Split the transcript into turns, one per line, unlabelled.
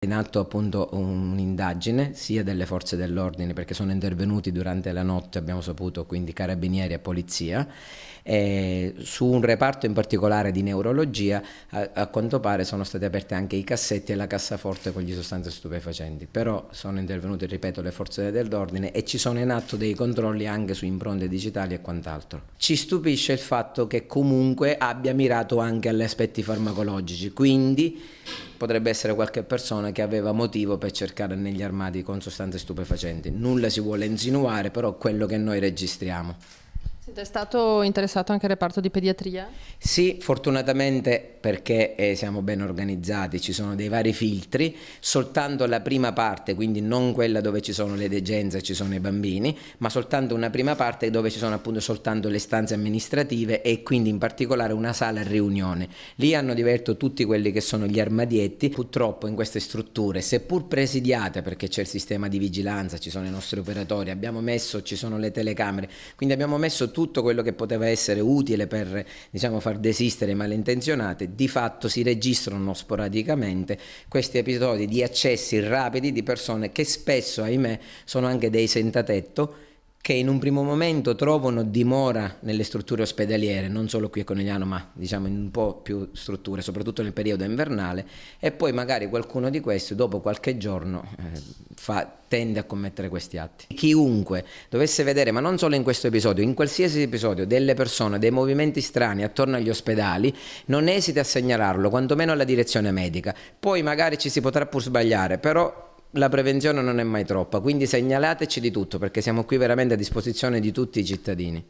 In atto appunto un'indagine sia delle forze dell'ordine, perché sono intervenuti durante la notte, abbiamo saputo, quindi carabinieri e polizia, su un reparto in particolare di neurologia. A quanto pare sono stati aperti anche i cassetti e la cassaforte con gli sostanze stupefacenti, però sono intervenute, ripeto, le forze dell'ordine e ci sono in atto dei controlli anche su impronte digitali e quant'altro. Ci stupisce il fatto che comunque abbia mirato anche agli aspetti farmacologici, quindi potrebbe essere qualche persona che aveva motivo per cercare negli armadi con sostanze stupefacenti. Nulla si vuole insinuare, però quello che noi registriamo.
Siete stato interessato anche al reparto di pediatria?
Sì, fortunatamente, perché siamo ben organizzati, ci sono dei vari filtri, soltanto la prima parte, quindi non quella dove ci sono le degenze e ci sono i bambini, ma soltanto una prima parte dove ci sono appunto soltanto le stanze amministrative e quindi in particolare una sala a riunione. Lì hanno diverto tutti quelli che sono gli armadietti. Purtroppo in queste strutture, seppur presidiate, perché c'è il sistema di vigilanza, ci sono i nostri operatori, ci sono le telecamere, quindi abbiamo messo tutto quello che poteva essere utile per, diciamo, far desistere i malintenzionati. Di fatto si registrano sporadicamente questi episodi di accessi rapidi di persone che spesso, ahimè, sono anche dei senzatetto, che in un primo momento trovano dimora nelle strutture ospedaliere, non solo qui a Conegliano, ma diciamo in un po' più strutture, soprattutto nel periodo invernale, e poi magari qualcuno di questi dopo qualche giorno tende a commettere questi atti. Chiunque dovesse vedere, ma non solo in questo episodio, in qualsiasi episodio, delle persone, dei movimenti strani attorno agli ospedali, non esiti a segnalarlo, quantomeno alla direzione medica. Poi magari ci si potrà pur sbagliare, però la prevenzione non è mai troppa, quindi segnalateci di tutto, perché siamo qui veramente a disposizione di tutti i cittadini.